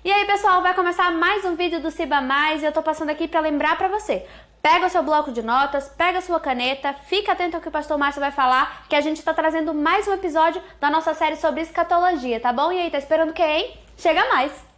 E aí, pessoal, vai começar mais um vídeo do Ciba Mais e eu tô passando aqui pra lembrar pra você. Pega o seu bloco de notas, pega a sua caneta, fica atento ao que o Pastor Márcio vai falar, que a gente tá trazendo mais um episódio da nossa série sobre escatologia, tá bom? E aí, tá esperando o quê, hein? Chega mais!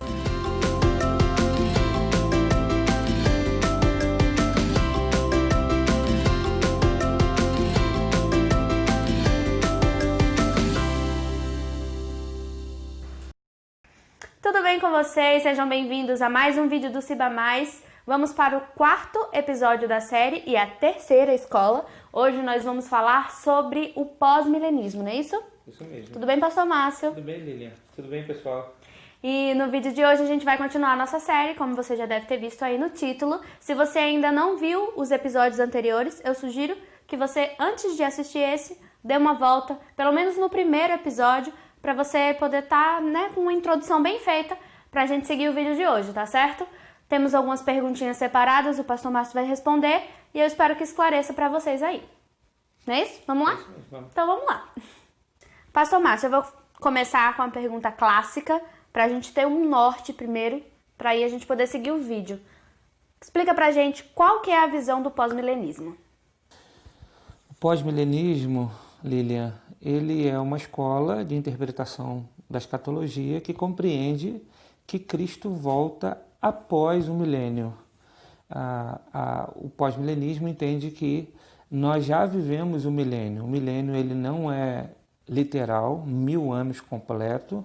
Tudo bem com vocês? Sejam bem-vindos a mais um vídeo do Ciba Mais. Vamos para o quarto episódio da série e a terceira escola. Hoje nós vamos falar sobre o pós-milenismo, não é isso? Isso mesmo. Tudo bem, Pastor Márcio? Tudo bem, Lilian? Tudo bem, pessoal? E no vídeo de hoje a gente vai continuar a nossa série, como você já deve ter visto aí no título. Se você ainda não viu os episódios anteriores, eu sugiro que você, antes de assistir esse, dê uma volta, pelo menos no primeiro episódio, para você poder estar, com uma introdução bem feita pra gente seguir o vídeo de hoje, tá certo? Temos algumas perguntinhas separadas, o Pastor Márcio vai responder e eu espero que esclareça pra vocês aí. Não é isso? Vamos lá? Vamos. Então vamos lá. Pastor Márcio, eu vou começar com uma pergunta clássica pra gente ter um norte primeiro, pra aí a gente poder seguir o vídeo. Explica pra gente qual que é a visão do pós-milenismo. O pós-milenismo, Lilian, ele é uma escola de interpretação da escatologia que compreende que Cristo volta após o milênio. O pós-milenismo entende que nós já vivemos o milênio. O milênio ele não é literal, 1000 anos completo,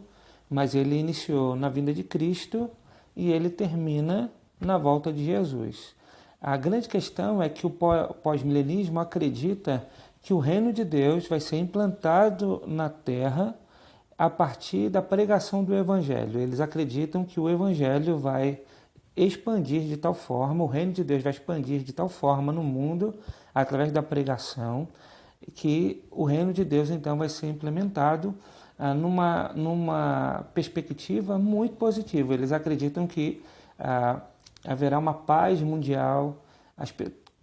mas ele iniciou na vinda de Cristo e ele termina na volta de Jesus. A grande questão é que o pós-milenismo acredita que o reino de Deus vai ser implantado na terra a partir da pregação do Evangelho. Eles acreditam que o Evangelho vai expandir de tal forma, o reino de Deus vai expandir de tal forma no mundo, através da pregação, que o reino de Deus então vai ser implementado numa perspectiva muito positiva. Eles acreditam que haverá uma paz mundial,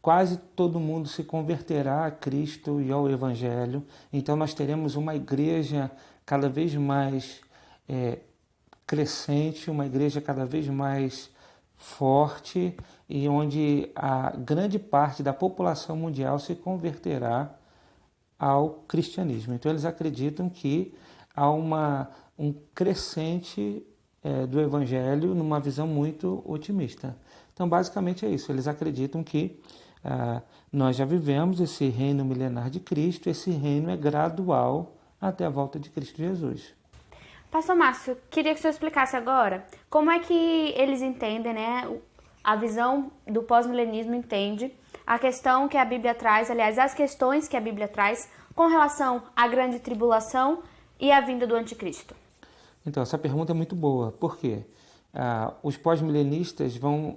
quase todo mundo se converterá a Cristo e ao Evangelho. Então nós teremos uma igreja cada vez mais crescente, uma igreja cada vez mais forte e onde a grande parte da população mundial se converterá ao cristianismo. Então eles acreditam que há um crescente do Evangelho numa visão muito otimista. Então basicamente é isso, eles acreditam que nós já vivemos esse reino milenar de Cristo, esse reino é gradual até a volta de Cristo Jesus. Pastor Márcio, queria que o senhor explicasse agora como é que eles entendem, a visão do pós-milenismo entende a questão que a Bíblia traz, aliás, as questões que a Bíblia traz com relação à grande tribulação e à vinda do anticristo. Então, essa pergunta é muito boa. Por quê? Os pós-milenistas vão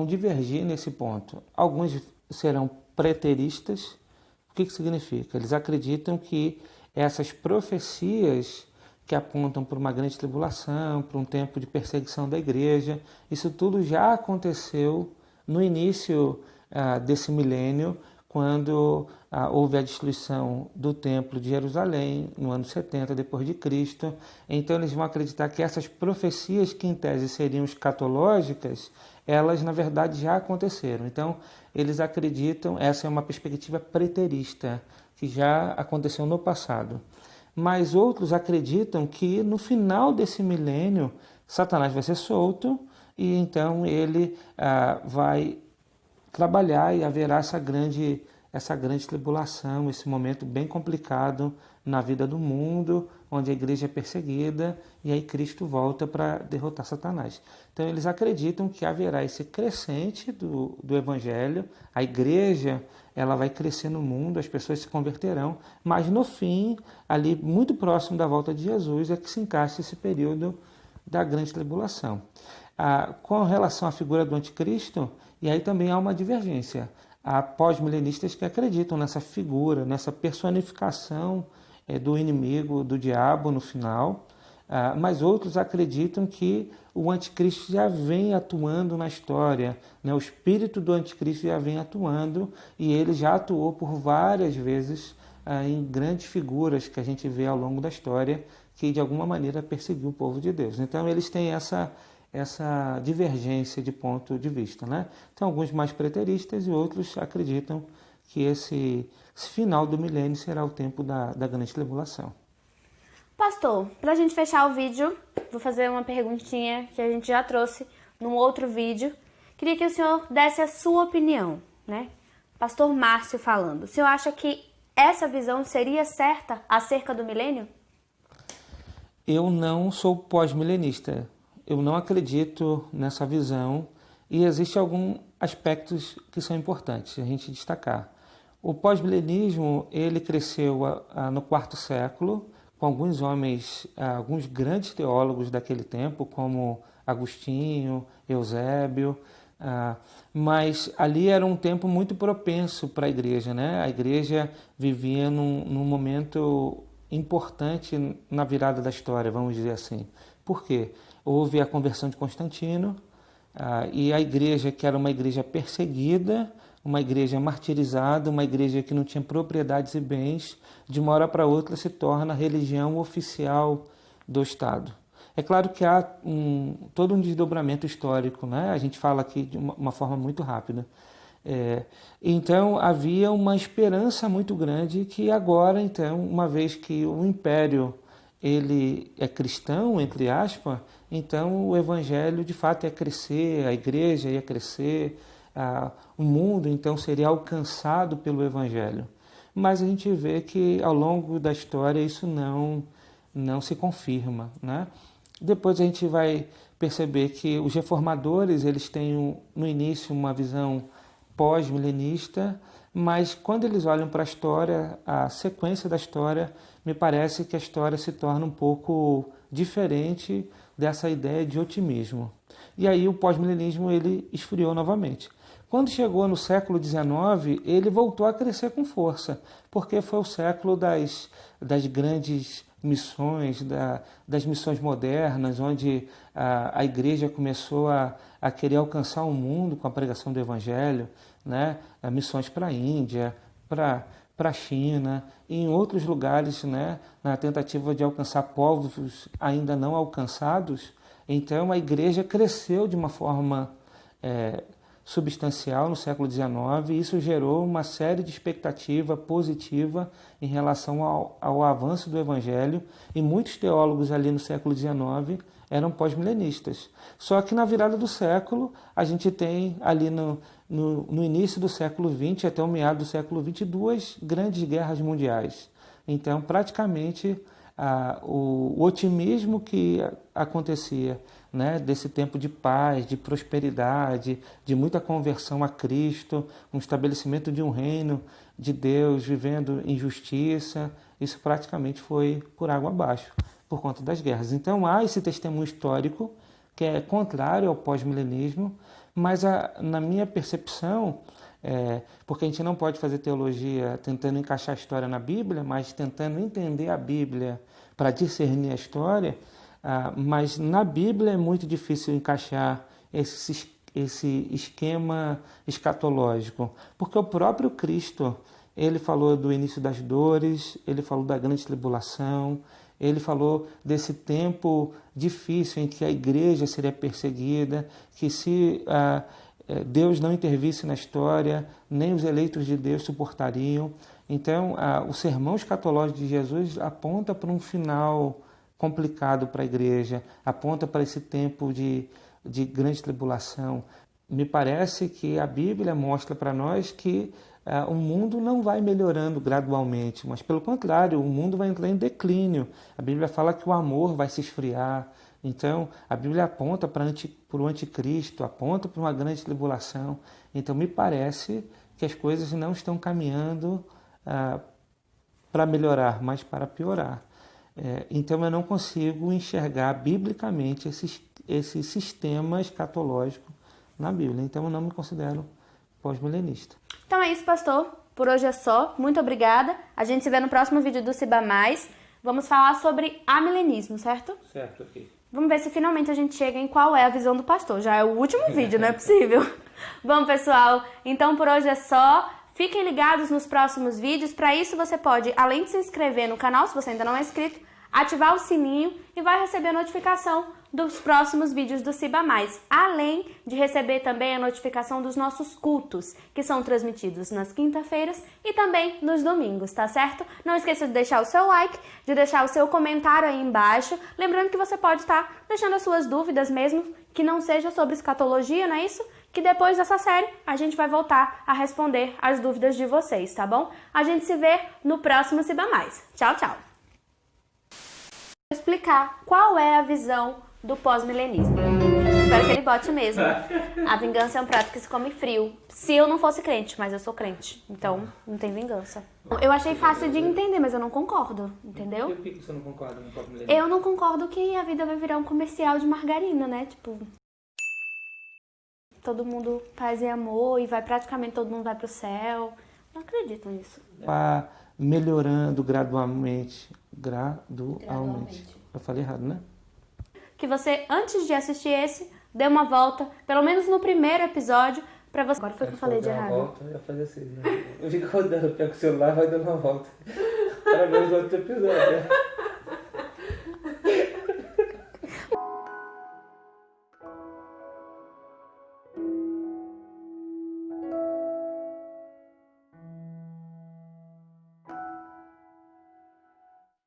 divergir nesse ponto. Alguns serão preteristas. O que significa? Eles acreditam que essas profecias que apontam para uma grande tribulação, para um tempo de perseguição da igreja, isso tudo já aconteceu no início desse milênio, quando houve a destruição do Templo de Jerusalém, no ano 70 depois de Cristo. Então eles vão acreditar que essas profecias que em tese seriam escatológicas, elas na verdade já aconteceram. Então eles acreditam, essa é uma perspectiva preterista, que já aconteceu no passado. Mas outros acreditam que no final desse milênio, Satanás vai ser solto e então ele vai trabalhar e haverá essa grande tribulação, esse momento bem complicado na vida do mundo, onde a igreja é perseguida e aí Cristo volta para derrotar Satanás. Então eles acreditam que haverá esse crescente do Evangelho, a igreja ela vai crescer no mundo, as pessoas se converterão, mas no fim, ali muito próximo da volta de Jesus, é que se encaixa esse período da grande tribulação. Com relação à figura do anticristo, e aí também há uma divergência. Há pós-milenistas que acreditam nessa figura, nessa personificação do inimigo, do diabo no final, mas outros acreditam que o anticristo já vem atuando na história, o espírito do anticristo já vem atuando e ele já atuou por várias vezes em grandes figuras que a gente vê ao longo da história que de alguma maneira perseguiu o povo de Deus. Então eles têm essa divergência de ponto de vista, né? Tem alguns mais preteristas e outros acreditam que esse final do milênio será o tempo da grande tribulação. Pastor, para a gente fechar o vídeo, vou fazer uma perguntinha que a gente já trouxe num outro vídeo. Queria que o senhor desse a sua opinião, né? Pastor Márcio falando. O senhor acha que essa visão seria certa acerca do milênio? Eu não sou pós-milenista. Eu não acredito nessa visão e existem alguns aspectos que são importantes a gente destacar. O pós-milenismo, ele cresceu no quarto século, com alguns homens, alguns grandes teólogos daquele tempo, como Agostinho, Eusébio, mas ali era um tempo muito propenso para a igreja, né? A igreja vivia num momento importante na virada da história, vamos dizer assim. Por quê? Houve a conversão de Constantino, e a igreja, que era uma igreja perseguida, uma igreja martirizada, uma igreja que não tinha propriedades e bens, de uma hora para outra se torna a religião oficial do Estado. É claro que há todo um desdobramento histórico, né? A gente fala aqui de uma forma muito rápida. Então havia uma esperança muito grande que agora, então, uma vez que o império ele é cristão, entre aspas, então o evangelho de fato ia crescer, a igreja ia crescer, o mundo então seria alcançado pelo evangelho. Mas a gente vê que ao longo da história isso não se confirma, né? Depois a gente vai perceber que os reformadores eles têm no início uma visão pós-milenista, mas quando eles olham para a história, a sequência da história, me parece que a história se torna um pouco diferente dessa ideia de otimismo. E aí o pós-milenismo ele esfriou novamente. Quando chegou no século XIX, ele voltou a crescer com força, porque foi o século das grandes missões, das missões modernas, onde a igreja começou a querer alcançar o mundo com a pregação do evangelho, né? Missões para a Índia, para a China e em outros lugares, né? Na tentativa de alcançar povos ainda não alcançados. Então a igreja cresceu de uma forma substancial no século XIX, e isso gerou uma série de expectativa positiva em relação ao avanço do Evangelho, e muitos teólogos ali no século XIX eram pós-milenistas. Só que na virada do século, a gente tem ali no início do século XX até o meado do século XX, duas grandes guerras mundiais. Então, praticamente, o otimismo que acontecia, né, desse tempo de paz, de prosperidade, de muita conversão a Cristo, um estabelecimento de um reino de Deus, vivendo em justiça, isso praticamente foi por água abaixo, por conta das guerras. Então há esse testemunho histórico que é contrário ao pós-milenismo, mas na minha percepção, porque a gente não pode fazer teologia tentando encaixar a história na Bíblia, mas tentando entender a Bíblia para discernir a história, mas na Bíblia é muito difícil encaixar esse esquema escatológico, porque o próprio Cristo, ele falou do início das dores, ele falou da grande tribulação, ele falou desse tempo difícil em que a igreja seria perseguida, que se Deus não intervisse na história, nem os eleitos de Deus suportariam. Então, o sermão escatológico de Jesus aponta para um final complicado para a igreja, aponta para esse tempo de grande tribulação. Me parece que a Bíblia mostra para nós que o mundo não vai melhorando gradualmente, mas pelo contrário, o mundo vai entrar em declínio. A Bíblia fala que o amor vai se esfriar. Então, a Bíblia aponta para o anticristo, aponta para uma grande tribulação. Então, me parece que as coisas não estão caminhando para melhorar, mas para piorar. Então eu não consigo enxergar biblicamente esse sistema escatológico na Bíblia. Então eu não me considero pós-milenista. Então é isso, pastor. Por hoje é só. Muito obrigada. A gente se vê no próximo vídeo do Ciba Mais. Vamos falar sobre amilenismo, certo? Certo, ok. Vamos ver se finalmente a gente chega em qual é a visão do pastor. Já é o último vídeo, não é possível. Bom, pessoal, então por hoje é só. Fiquem ligados nos próximos vídeos. Para isso você pode, além de se inscrever no canal, se você ainda não é inscrito, ativar o sininho e vai receber a notificação dos próximos vídeos do Ciba Mais, além de receber também a notificação dos nossos cultos, que são transmitidos nas quinta-feiras e também nos domingos, tá certo? Não esqueça de deixar o seu like, de deixar o seu comentário aí embaixo, lembrando que você pode estar deixando as suas dúvidas mesmo, que não seja sobre escatologia, não é isso? Que depois dessa série a gente vai voltar a responder as dúvidas de vocês, tá bom? A gente se vê no próximo Ciba Mais. Tchau, tchau! Vou explicar qual é a visão do pós-milenismo. Espero que ele bote mesmo. A vingança é um prato que se come frio. Se eu não fosse crente, mas eu sou crente, então não tem vingança. Eu achei fácil de entender, mas eu não concordo, entendeu? E por que você não concorda com o pós-milenismo? Eu não concordo que a vida vai virar um comercial de margarina, né? Tipo, todo mundo paz e amor e praticamente todo mundo vai pro céu. Não acredito nisso. Vai melhorando gradualmente. Eu falei errado, né? Que você, antes de assistir esse, dê uma volta, pelo menos no primeiro episódio, pra você... Agora foi que eu falei de errado. Volta, eu ia fazer assim, né? Eu fico rodando, pego o celular e vai dando uma volta. Para ver os outros episódios, né?